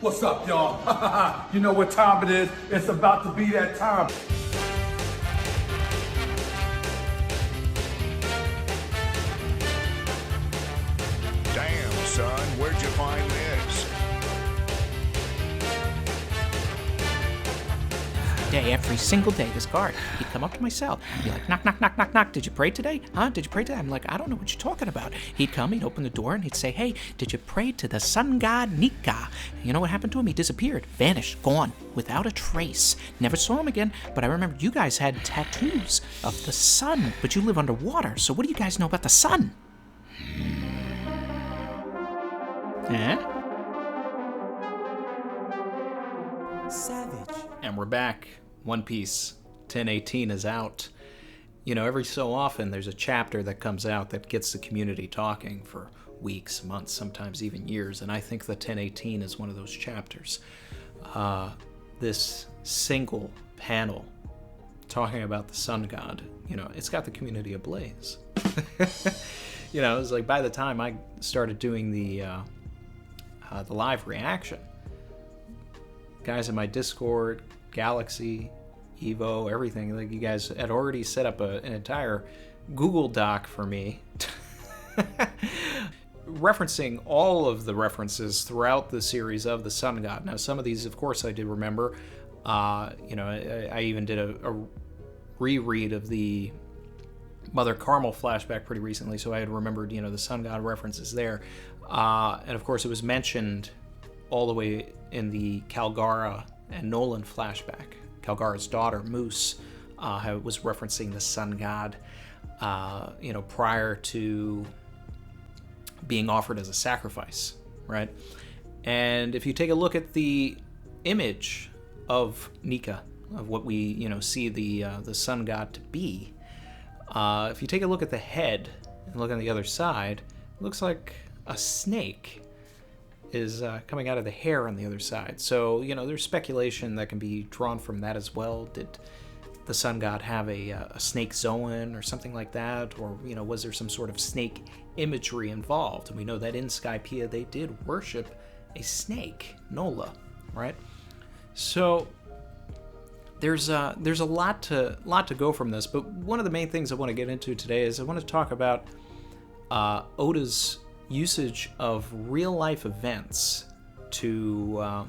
What's up, y'all? You know what time it is? It's about to be that time. Damn, son, where'd you find this? Day, every single day, this guard, he'd come up to my cell. He'd be like, knock, knock, knock, knock, knock. Did you pray today? Huh? Did you pray today? I'm like, I don't know what you're talking about. He'd come, he'd open the door, and he'd say, hey, did you pray to the sun god Nika? You know what happened to him? He disappeared, vanished, gone, without a trace. Never saw him again, but I remember you guys had tattoos of the sun, but you live underwater, so what do you guys know about the sun? Savage. And we're back. One Piece 1018 is out. You know, every so often there's a chapter that comes out that gets the community talking for weeks, months, sometimes even years, and I think the 1018 is one of those chapters. This single panel talking about the sun god, you know, it's got the community ablaze. You know, it was like by the time I started doing the live reaction, guys in my Discord, Galaxy, Evo, everything, like you guys had already set up an entire Google Doc for me referencing all of the references throughout the series of the Sun God. Now, some of these, of course, I did remember. You know, I even did a reread of the Mother Carmel flashback pretty recently, so I had remembered, you know, the Sun God references there. And of course, it was mentioned all the way in the Calgara and Nolan flashback. Calgara's daughter, Moose, was referencing the Sun God, you know, prior to being offered as a sacrifice, right? And if you take a look at the image of Nika, of what we, you know, see the Sun God to be, if you take a look at the head and look on the other side, it looks like a snake is coming out of the hair on the other side. So, you know, there's speculation that can be drawn from that as well. Did the sun god have a snake zoan or something like that? Or, you know, was there some sort of snake imagery involved? And we know that in Skypiea they did worship a snake, Nola, right? So there's a lot to go from this, but one of the main things I want to get into today is I want to talk about Oda's usage of real-life events to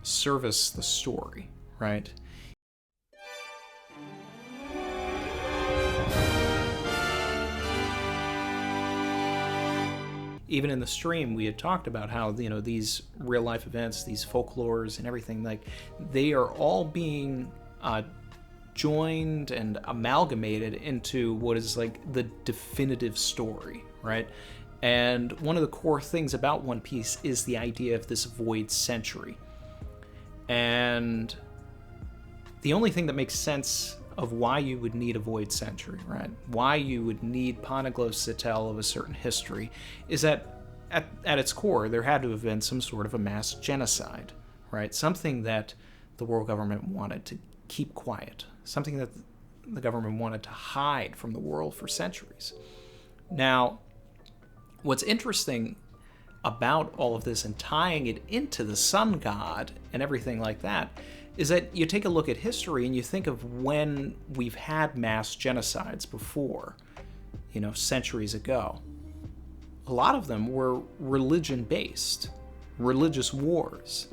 service the story, right? Even in the stream, we had talked about how, you know, these real-life events, these folklores and everything, like, they are all being joined and amalgamated into what is, like, the definitive story, right? And one of the core things about One Piece is the idea of this void century. And the only thing that makes sense of why you would need a void century, right? Why you would need poneglyphs to tell of a certain history is that at its core, there had to have been some sort of a mass genocide, right? Something that the world government wanted to keep quiet. Something that the government wanted to hide from the world for centuries. Now, what's interesting about all of this and tying it into the sun god and everything like that is that you take a look at history and you think of when we've had mass genocides before, you know, centuries ago. A lot of them were religion-based, religious wars.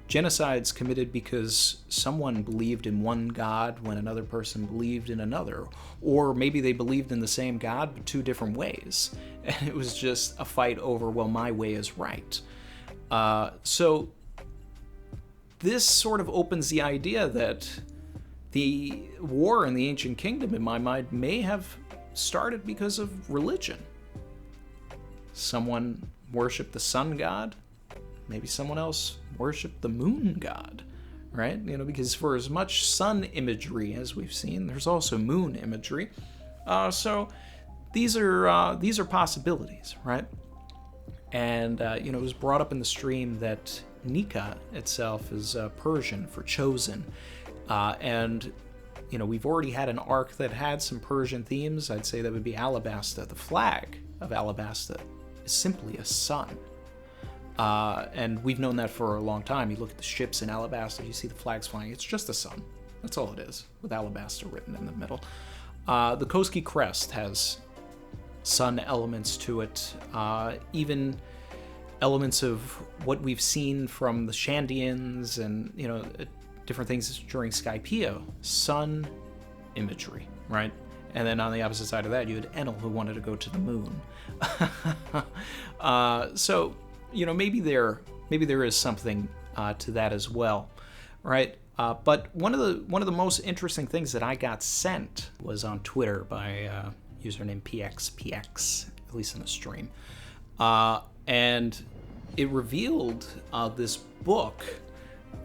Genocides committed because someone believed in one god when another person believed in another, or maybe they believed in the same god but two different ways, and it was just a fight over, well, my way is right. So this sort of opens the idea that the war in the ancient kingdom, in my mind, may have started because of religion. Someone worshipped the sun god, maybe someone else worship the moon god, right? You know, because for as much sun imagery as we've seen, there's also moon imagery. So these are possibilities, right? And you know, it was brought up in the stream that Nika itself is Persian for chosen, and you know, we've already had an arc that had some Persian themes. I'd say that would be Alabasta. The flag of Alabasta is simply a sun. And we've known that for a long time. You look at the ships in Alabasta, you see the flags flying. It's just the sun. That's all it is, with Alabasta written in the middle. The Koski crest has sun elements to it, even elements of what we've seen from the Shandians and, different things during Skypiea. Sun imagery, right? And then on the opposite side of that, you had Enel, who wanted to go to the moon. So, maybe there is something to that as well, right? But one of the most interesting things that I got sent was on Twitter by a username PXPX, at least in the stream, and it revealed this book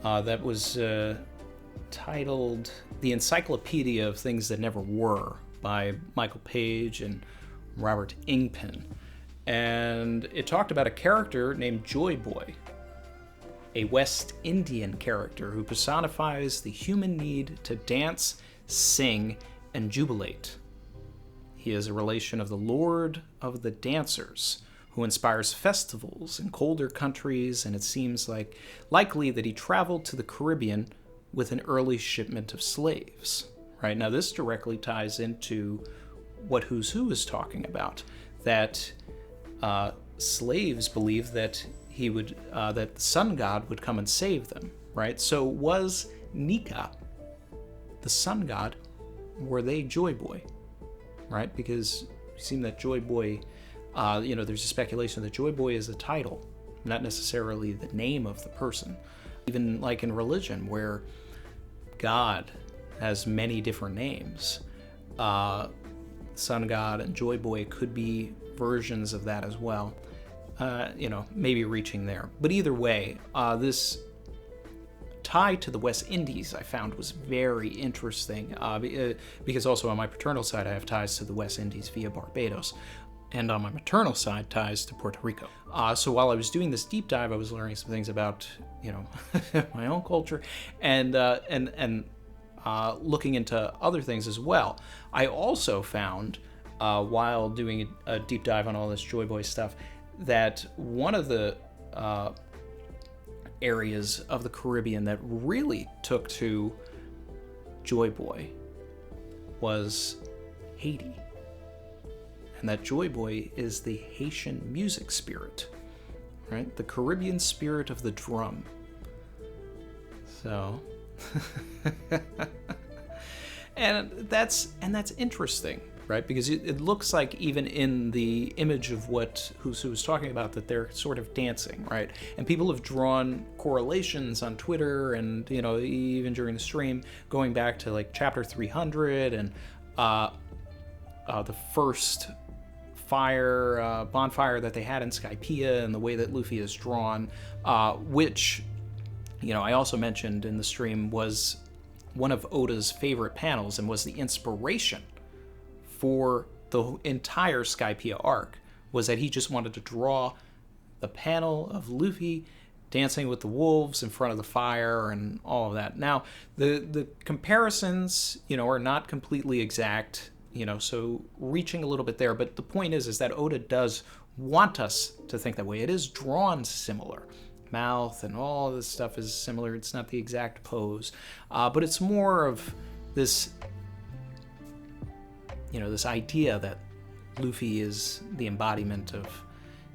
that was titled "The Encyclopedia of Things That Never Were" by Michael Page and Robert Ingpen, and it talked about a character named Joyboy, a West Indian character who personifies the human need to dance, sing, and jubilate. He is a relation of the Lord of the Dancers, who inspires festivals in colder countries, and it seems likely that he traveled to the Caribbean with an early shipment of slaves. Right now, this directly ties into what Who's Who is talking about, that slaves believed that that the sun god would come and save them, right? So was Nika the sun god, were they Joyboy, right? Because it seemed that Joyboy, there's a speculation that Joyboy is a title, not necessarily the name of the person. Even like in religion, where God has many different names, sun god and Joyboy could be versions of that as well. Maybe reaching there. But either way, this tie to the West Indies I found was very interesting, because also on my paternal side I have ties to the West Indies via Barbados, and on my maternal side ties to Puerto Rico. So while I was doing this deep dive, I was learning some things about, my own culture, and looking into other things as well. I also found, while doing a deep dive on all this Joyboy stuff, that one of the areas of the Caribbean that really took to Joyboy was Haiti. And that Joyboy is the Haitian music spirit, right? The Caribbean spirit of the drum. So, and that's interesting, right? Because it looks like even in the image of what Who's Who was talking about, that they're sort of dancing, right? And people have drawn correlations on Twitter and, even during the stream, going back to like chapter 300 and the first bonfire that they had in Skypiea, and the way that Luffy is drawn, which, I also mentioned in the stream was one of Oda's favorite panels and was the inspiration for the entire Skypiea arc, was that he just wanted to draw the panel of Luffy dancing with the wolves in front of the fire and all of that. Now, the comparisons, are not completely exact, so reaching a little bit there, but the point is that Oda does want us to think that way. It is drawn similar. Mouth and all this stuff is similar. It's not the exact pose, but it's more of this, this idea that Luffy is the embodiment of,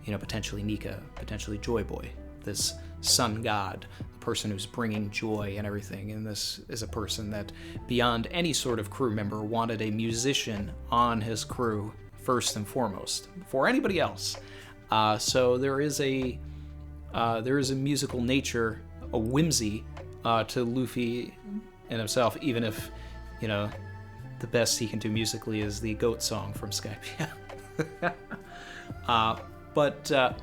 potentially Nika, potentially Joyboy, this sun god, the person who's bringing joy and everything. And this is a person that, beyond any sort of crew member, wanted a musician on his crew first and foremost, before anybody else. So there is a musical nature, a whimsy to Luffy and himself, even if, the best he can do musically is the goat song from Skypiea. But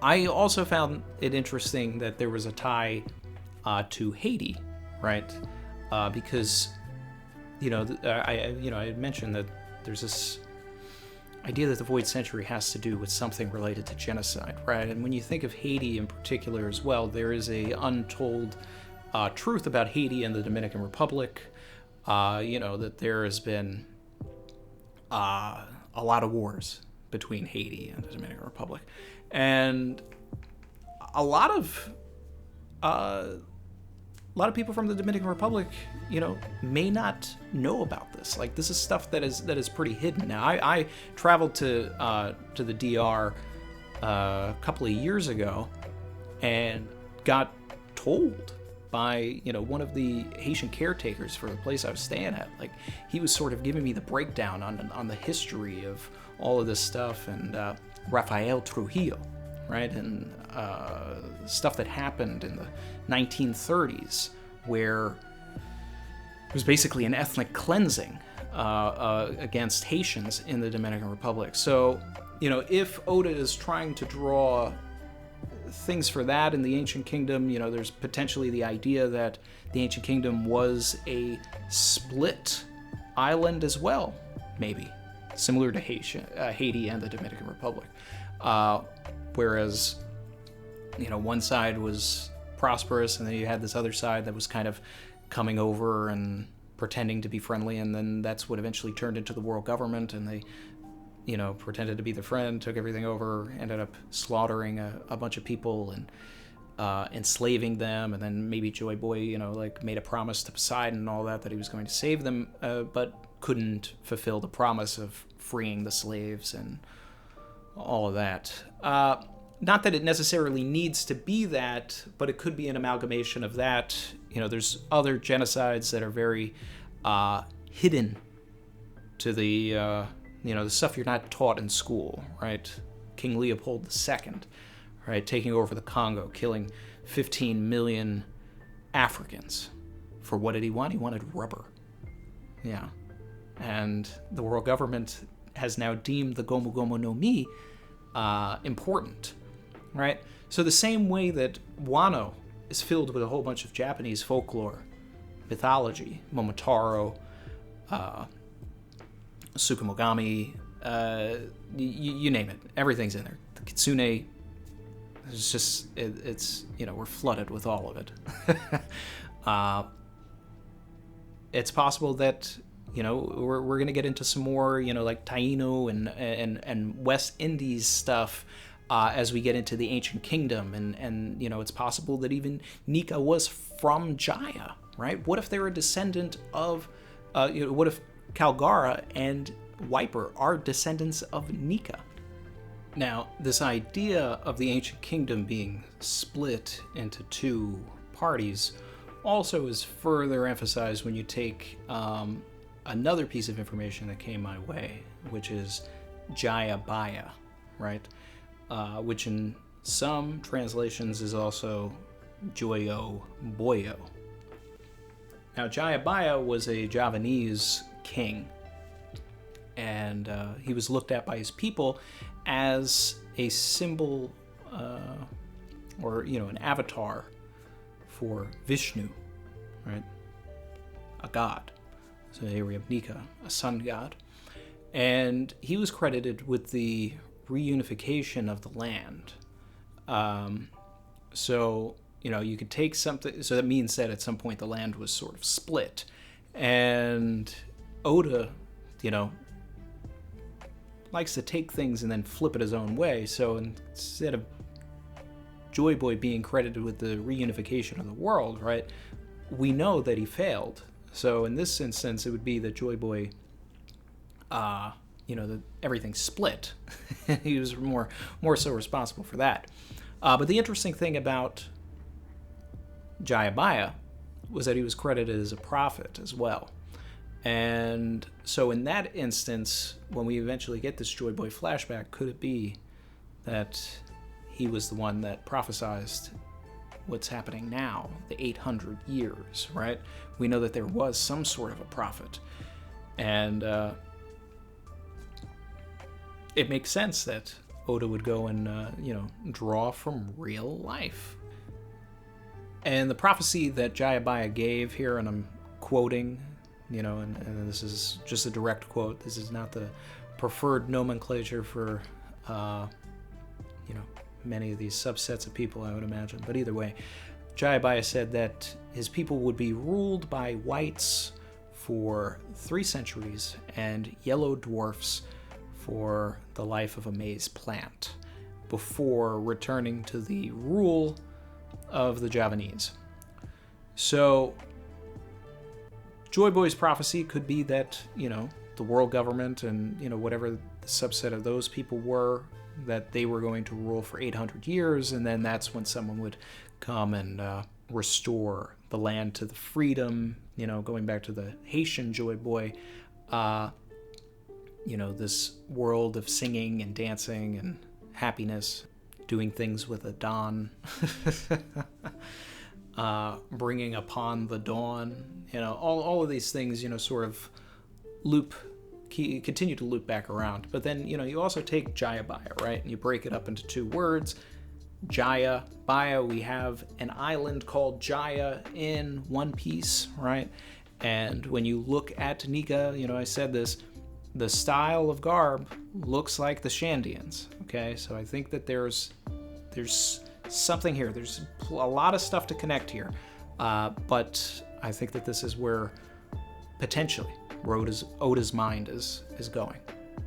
I also found it interesting that there was a tie to Haiti, right? Because, I had mentioned that there's this idea that the Void Century has to do with something related to genocide, right? And when you think of Haiti in particular as well, there is a untold truth about Haiti and the Dominican Republic. That there has been a lot of wars between Haiti and the Dominican Republic. And a lot of people from the Dominican Republic, may not know about this. Like, this is stuff that is pretty hidden. Now, I traveled to the DR a couple of years ago and got told by one of the Haitian caretakers for the place I was staying at. Like, he was sort of giving me the breakdown on the history of all of this stuff, and Rafael Trujillo, right, and stuff that happened in the 1930s, where it was basically an ethnic cleansing against Haitians in the Dominican Republic. So, if Oda is trying to draw things for that in the Ancient Kingdom, there's potentially the idea that the Ancient Kingdom was a split island as well, maybe, similar to Haiti and the Dominican Republic. Whereas, one side was prosperous, and then you had this other side that was kind of coming over and pretending to be friendly, and then that's what eventually turned into the world government, and they pretended to be the friend, took everything over, ended up slaughtering a bunch of people and enslaving them, and then maybe Joyboy, made a promise to Poseidon and all that he was going to save them, but couldn't fulfill the promise of freeing the slaves and all of that. Not that it necessarily needs to be that, but it could be an amalgamation of that. There's other genocides that are very hidden to the the stuff you're not taught in school, right? King Leopold II, right, taking over the Congo, killing 15 million Africans. For what did he want? He wanted rubber. Yeah. And the world government has now deemed the Gomu Gomu no Mi important, right? So the same way that Wano is filled with a whole bunch of Japanese folklore, mythology, Momotaro, Tsukumogami, you name it. Everything's in there. The Kitsune, it's just, it's we're flooded with all of it. It's possible that, we're going to get into some more, like Taino and West Indies stuff as we get into the Ancient Kingdom. And it's possible that even Nika was from Jaya, right? What if they're a descendant of, what if Kalgara and Wiper are descendants of Nika? Now, this idea of the Ancient Kingdom being split into two parties also is further emphasized when you take another piece of information that came my way, which is Jayabaya, right? Which in some translations is also Joyo Boyo. Now, Jayabaya was a Javanese king, and he was looked at by his people as a symbol or an avatar for Vishnu, right? A god. So here we have Nika, a sun god. And he was credited with the reunification of the land. So, you could take something, so that means that at some point the land was sort of split. And Oda, likes to take things and then flip it his own way. So instead of Joyboy being credited with the reunification of the world, right, we know that he failed. So in this instance, it would be that Joyboy, that everything split. He was more so responsible for that. But the interesting thing about Jayabaya was that he was credited as a prophet as well. And so in that instance, when we eventually get this Joyboy flashback, could it be that he was the one that prophesized what's happening now, the 800 years, right? We know that there was some sort of a prophet. And it makes sense that Oda would go and, draw from real life. And the prophecy that Jayabaya gave here, and I'm quoting, and this is just a direct quote. This is not the preferred nomenclature for, many of these subsets of people, I would imagine. But either way, Jayabaya said that his people would be ruled by whites for 3 centuries and yellow dwarfs for the life of a maize plant. before returning to the rule of the Javanese. So, Joyboy's prophecy could be that, the world government and, whatever the subset of those people were, that they were going to rule for 800 years, and then that's when someone would come and restore the land to the freedom, going back to the Haitian Joyboy, this world of singing and dancing and happiness, doing things with a dawn, bringing upon the dawn, all of these things, sort of continue to loop back around. But then, you also take Jayabaya, right? And you break it up into two words. Jaya, Baya, we have an island called Jaya in One Piece, right? And when you look at Nika, I said this, the style of garb looks like the Shandians, okay? So I think that there's something here. There's a lot of stuff to connect here. But I think that this is where potentially Oda's mind is going.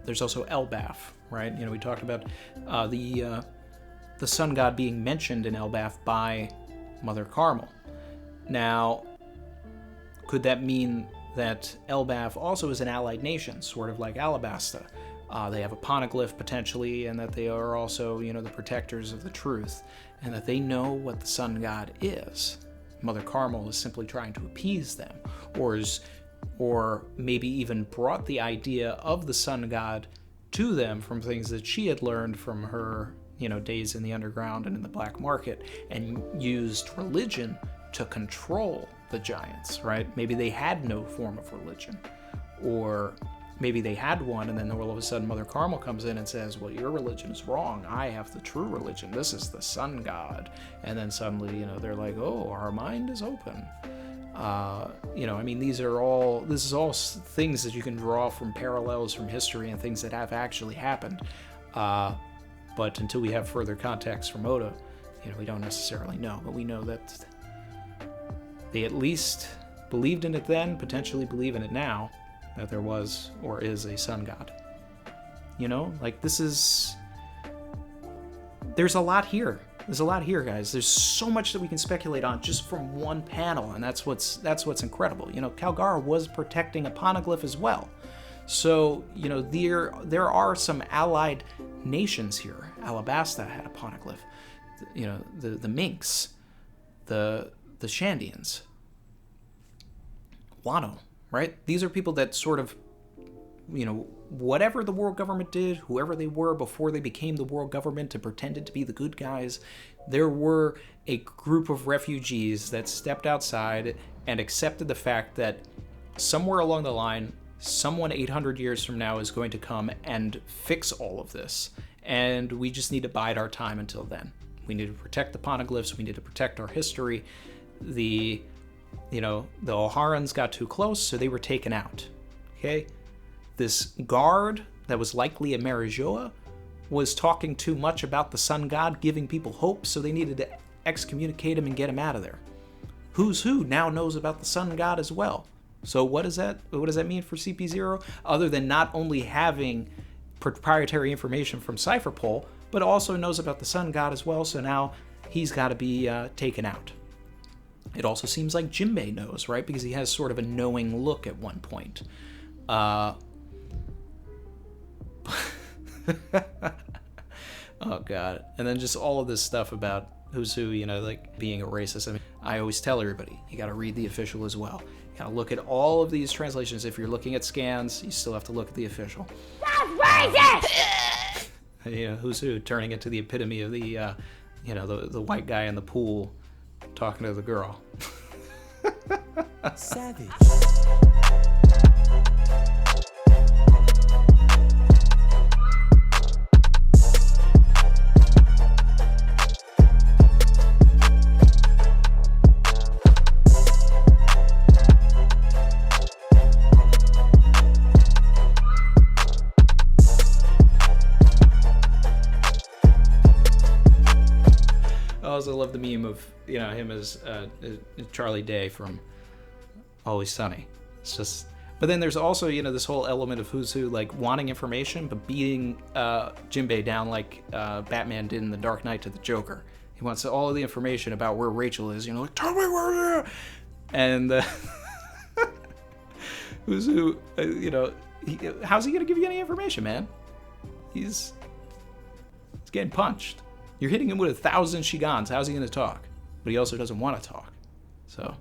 There's also Elbaf, right? We talked about the sun god being mentioned in Elbaf by Mother Carmel. Now, could that mean that Elbaf also is an allied nation, sort of like Alabasta? They have a poneglyph potentially, and that they are also, the protectors of the truth, and that they know what the sun god is. Mother Carmel is simply trying to appease them, or maybe even brought the idea of the sun god to them from things that she had learned from her, days in the underground and in the black market, and used religion to control the giants, right? Maybe they had no form of religion, or maybe they had one, and then all of a sudden Mother Carmel comes in and says, well, your religion is wrong. I have the true religion. This is the sun god. And then suddenly, they're like, oh, our mind is open. This is all things that you can draw from parallels from history and things that have actually happened. But until we have further context from Oda, we don't necessarily know. But we know that they at least believed in it then, potentially believe in it now, that there was or is a sun god. There's a lot here. There's a lot here, guys. There's so much that we can speculate on just from one panel, and that's what's incredible. Calgara was protecting a poneglyph as well. So, there are some allied nations here. Alabasta had a poneglyph. The Minks, the Shandians, Wano, right? These are people that sort of, whatever the world government did, whoever they were before they became the world government and pretended to be the good guys, there were a group of refugees that stepped outside and accepted the fact that somewhere along the line, someone 800 years from now is going to come and fix all of this. And we just need to bide our time until then. We need to protect the poneglyphs. We need to protect our history. The Oharans got too close, so they were taken out. Okay? This guard that was likely a Marijoa was talking too much about the sun god, giving people hope, so they needed to excommunicate him and get him out of there. Who's Who now knows about the sun god as well. So what does that mean for CP0? Other than not only having proprietary information from Cypherpol, but also knows about the sun god as well, so now he's got to be taken out. It also seems like Jinbei knows, right? Because he has sort of a knowing look at one point. Oh god. And then just all of this stuff about who's who, being a racist. I mean, I always tell everybody, you gotta read the official as well. You gotta look at all of these translations. If you're looking at scans, you still have to look at the official. That's racist! Who's who, turning into the epitome of the white guy in the pool talking to the girl. Savage. I also love the meme of him as Charlie Day from Always Sunny. It's just But then there's also, this whole element of who's who, like, wanting information, but beating Jinbei down like Batman did in The Dark Knight to the Joker. He wants all of the information about where Rachel is, like, tell me where you are! And who's who, how's he going to give you any information, man? He's getting punched. You're hitting him with 1,000 Shigans. How's he going to talk? But he also doesn't want to talk. So,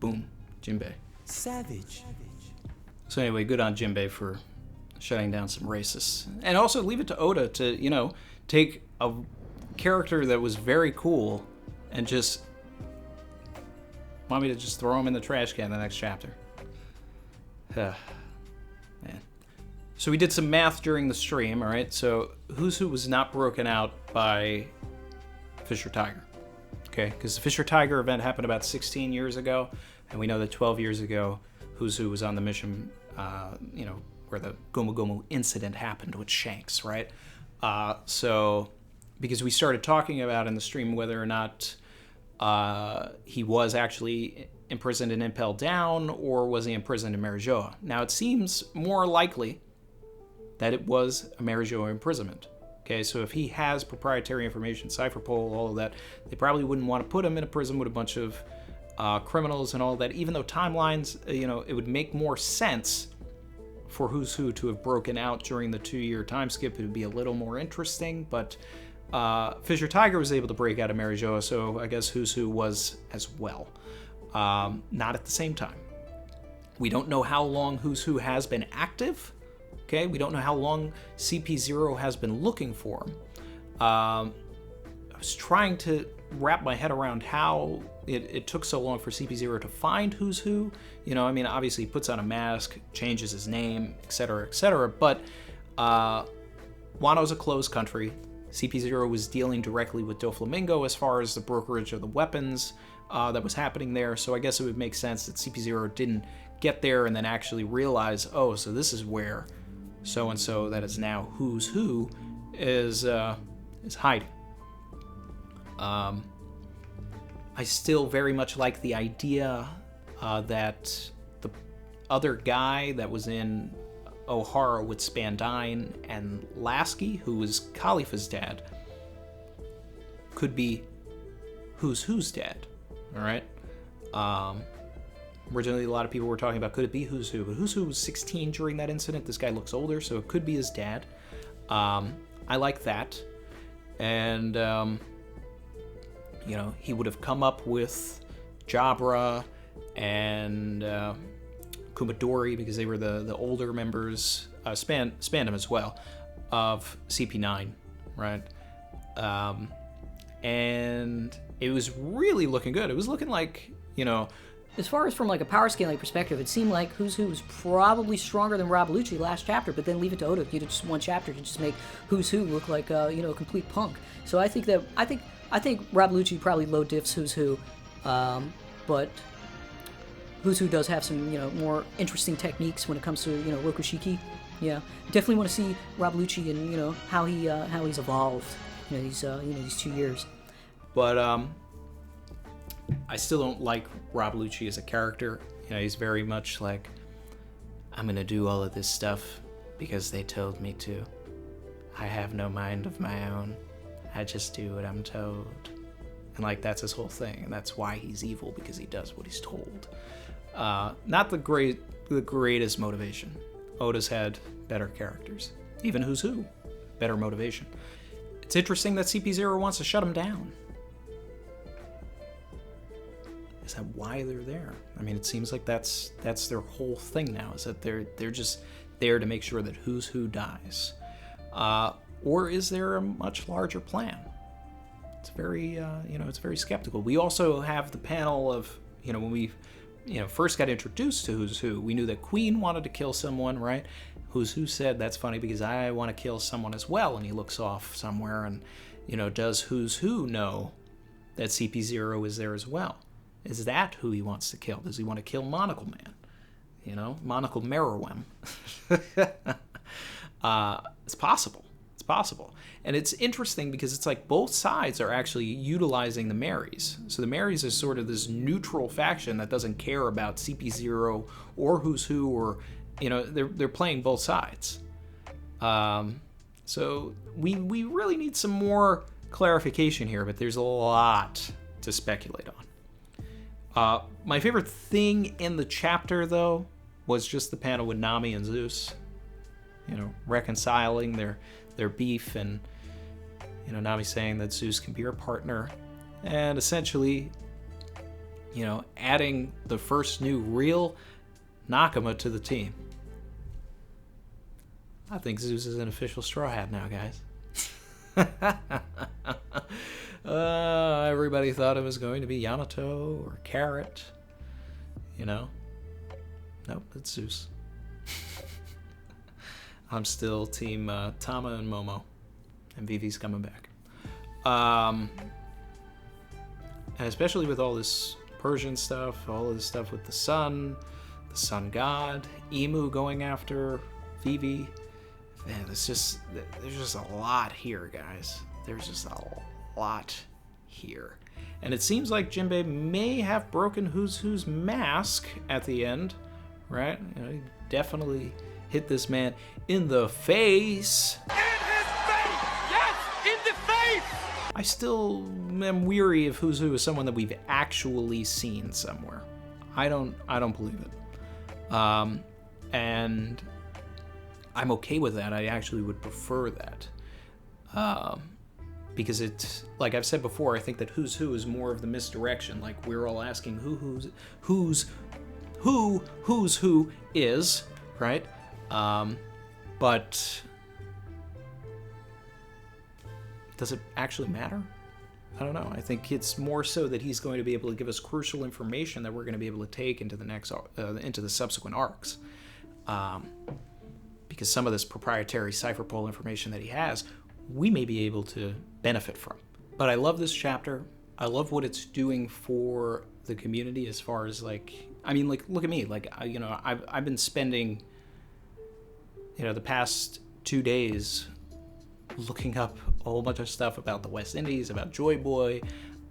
boom, Jinbei. Savage. So anyway, good on Jinbei for shutting down some racists. And also leave it to Oda to, take a character that was very cool and just want me to just throw him in the trash can in the next chapter. Man. So we did some math during the stream, all right? So Who's Who was not broken out by Fisher Tiger, okay? Because the Fisher Tiger event happened about 16 years ago, and we know that 12 years ago, Who's Who was on the mission, where the Gomu Gomu incident happened with Shanks, right? So, because we started talking about in the stream whether or not he was actually imprisoned in Impel Down, or was he imprisoned in Marijoa? Now, it seems more likely that it was a Marijoa imprisonment. Okay, so if he has proprietary information, Cypherpole, all of that, they probably wouldn't want to put him in a prison with a bunch of criminals and all that, even though timelines, it would make more sense for Who's Who to have broken out during the 2-year time skip. It would be a little more interesting, but Fisher Tiger was able to break out of Marijoa, so I guess Who's Who was as well. Not at the same time. We don't know how long Who's Who has been active. Okay, we don't know how long CP0 has been looking for him. I was trying to wrap my head around how it took so long for CP0 to find Who's Who. Obviously he puts on a mask, changes his name, etc., but Wano's a closed country. CP0 was dealing directly with Doflamingo as far as the brokerage of the weapons that was happening there, so I guess it would make sense that CP0 didn't get there and then actually realize, oh, so this is where so-and-so that is now Who's Who is hiding. I still very much like the idea that the other guy that was in O'Hara with Spandine and Lasky, who was Khalifa's dad, could be Who's Who's dad, all right? Originally, a lot of people were talking about, could it be Who's Who? But Who's Who was 16 during that incident. This guy looks older, so it could be his dad. I like that. And, he would have come up with Jabra and Kumadori, because they were the older members, Spandam as well, of CP9, right? And it was really looking good. It was looking like, As far as from like a power scaling perspective, it seemed like Who's Who was probably stronger than Rob Lucci last chapter, but then leave it to Oda. You did just one chapter to just make Who's Who look like a complete punk. So I think Rob Lucci probably low diffs Who's Who, but Who's Who does have some more interesting techniques when it comes to Rokushiki. Yeah, definitely want to see Rob Lucci and how he's evolved. These 2 years. But I still don't like Rob Lucci as a character. He's very much like, I'm gonna do all of this stuff because they told me to. I have no mind of my own. I just do what I'm told. And that's his whole thing, and that's why he's evil, because he does what he's told. Not the greatest motivation. Oda's had better characters. Even Who's Who, better motivation. It's interesting that CP0 wants to shut him down. Is that why they're there? It seems like that's their whole thing now, is that they're just there to make sure that Who's Who dies. Or is there a much larger plan? It's very, it's very skeptical. We also have the panel of, when we, first got introduced to Who's Who, we knew that Queen wanted to kill someone, right? Who's Who said, that's funny because I want to kill someone as well, and he looks off somewhere, and, does Who's Who know that CP0 is there as well? Is that who he wants to kill? Does he want to kill Monocle Man? Monocle Merowem. It's possible. It's possible. And it's interesting because it's like both sides are actually utilizing the Marys. So the Marys is sort of this neutral faction that doesn't care about CP0 or Who's Who or they're playing both sides. So we really need some more clarification here, but there's a lot to speculate on. My favorite thing in the chapter, though, was just the panel with Nami and Zeus, reconciling their beef, and Nami saying that Zeus can be her partner, and essentially, adding the first new real Nakama to the team. I think Zeus is an official Straw Hat now, guys. Everybody thought it was going to be Yamato or Carrot. Nope, it's Zeus. I'm still team Tama and Momo. And Vivi's coming back. And especially with all this Persian stuff, all of this stuff with the Sun God, Emu going after Vivi. Man, there's just a lot here, guys. There's just a lot here. And it seems like Jinbei may have broken Who's mask at the end, right? He definitely hit this man in the face. In his face! Yes, in the face! I still am weary of Who is someone that we've actually seen somewhere. I don't believe it. And I'm okay with that. I actually would prefer that. Because it's, like I've said before, I think that Who is more of the misdirection. Like, we're all asking who is, right? But does it actually matter? I don't know. I think it's more so that he's going to be able to give us crucial information that we're going to be able to take into the subsequent arcs. Because some of this proprietary cipher pole information that he has, we may be able to benefit from. But I love this chapter. I love what it's doing for the community as far as look at me. I've been spending, the past 2 days looking up a whole bunch of stuff about the West Indies, about Joyboy,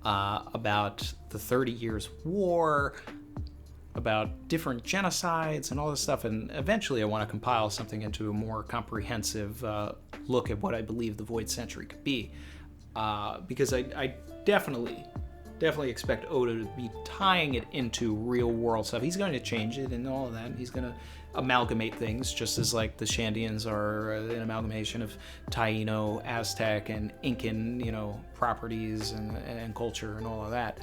about the 30 Years' War, about different genocides and all this stuff, and eventually I want to compile something into a more comprehensive look at what I believe the Void Century could be, because I definitely expect Oda to be tying it into real world stuff. He's going to change it and all of that. He's going to amalgamate things, just as like the Shandians are an amalgamation of Taino, Aztec, and Incan, properties and culture and all of that.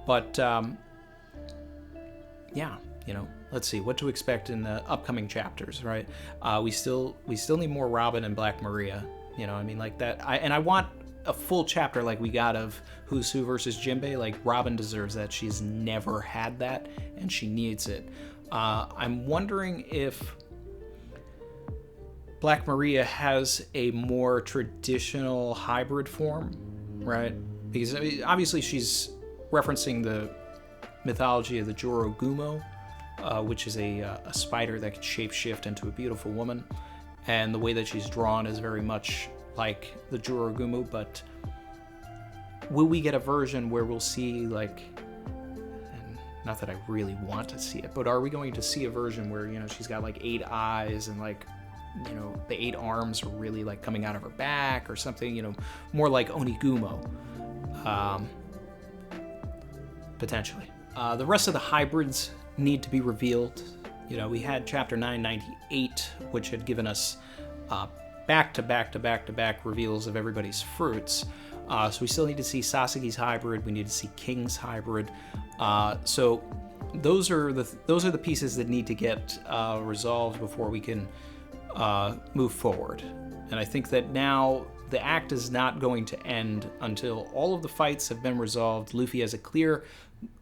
But let's see what to expect in the upcoming chapters, right? We still need more Robin and Black Maria, I want a full chapter like we got of Who's Who versus Jinbei. Like, Robin deserves that. She's never had that, and she needs it. I'm wondering if Black Maria has a more traditional hybrid form, right? Because obviously she's referencing the mythology of the Jorogumo, which is a spider that can shapeshift into a beautiful woman. And the way that she's drawn is very much like the Jorogumo, but will we get a version where we'll see, and not that I really want to see it, but are we going to see a version where, she's got 8 eyes and the 8 arms are really coming out of her back or something, more like Onigumo, potentially. The rest of the hybrids need to be revealed. We had chapter 998, which had given us back-to-back reveals of everybody's fruits. So we still need to see Sasage's hybrid. We need to see King's hybrid. So those are the pieces that need to get resolved before we can move forward. And I think that now the act is not going to end until all of the fights have been resolved. Luffy has a clear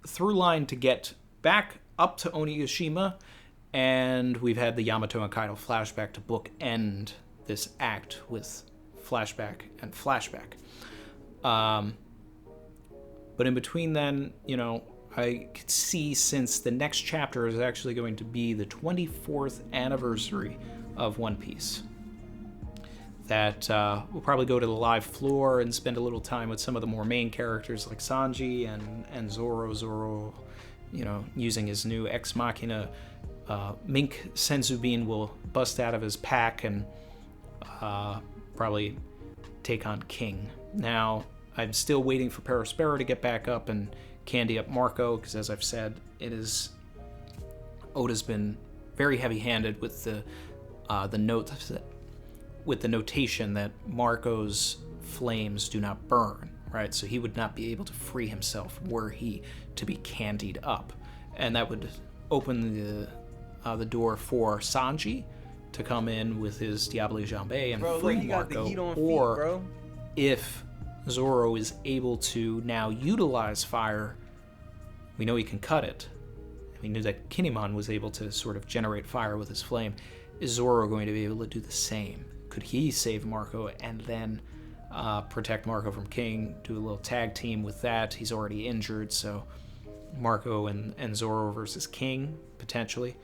through line to get back up to Onigashima, and we've had the Yamato and Kaido flashback to bookend this act with flashback and flashback. But in between then, I could see, since the next chapter is actually going to be the 24th anniversary of One Piece, that we'll probably go to the live floor and spend a little time with some of the more main characters like Sanji and Zoro, using his new Ex Machina Mink Senzubin will bust out of his pack and probably take on King. Now, I'm still waiting for Perospero to get back up and candy up Marco, because as I've said, Oda's been very heavy-handed with the notation that Marco's flames do not burn, right? So he would not be able to free himself were he to be candied up, and that would open the door for Sanji to come in with his Diable Jambe and free Marco, or if Zoro is able to now utilize fire, we know he can cut it. We knew that Kinemon was able to sort of generate fire with his flame. Is Zoro going to be able to do the same? Could he save Marco and then protect Marco from King, do a little tag team with that? He's already injured, so Marco and Zoro versus King, potentially.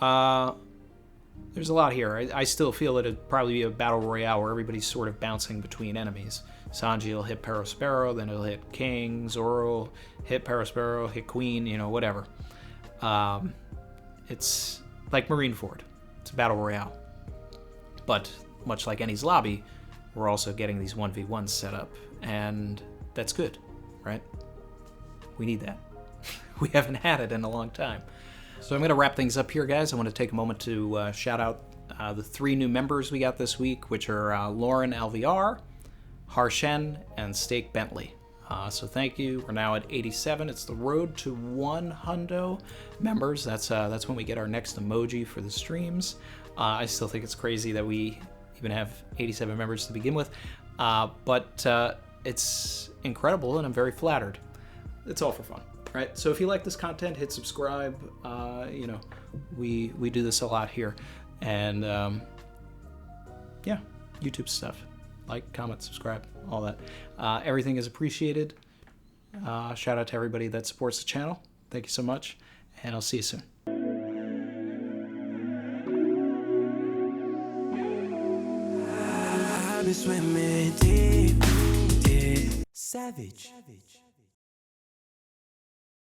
There's a lot here. I still feel it'd probably be a battle royale where everybody's sort of bouncing between enemies. Sanji will hit Perospero, then he'll hit King, Zoro hit Perospero, hit Queen, whatever. It's like Marineford. It's a battle royale. But much like Enies Lobby, we're also getting these 1v1s set up, and that's good, right? We need that. We haven't had it in a long time. So I'm going to wrap things up here, guys. I want to take a moment to shout out the 3 new members we got this week, which are Lauren LVR, Harshen, and Steak Bentley. So thank you. We're now at 87. It's the road to 100 members. That's when we get our next emoji for the streams. I still think it's crazy that we even have 87 members to begin with, but it's incredible, and I'm very flattered. It's all for fun, right? So if you like this content, hit subscribe. We do this a lot here, and yeah, YouTube stuff. Like, comment, subscribe, all that. Everything is appreciated. Shout out to everybody that supports the channel. Thank you so much, and I'll see you soon. I've been swimming deep, deep. Savage.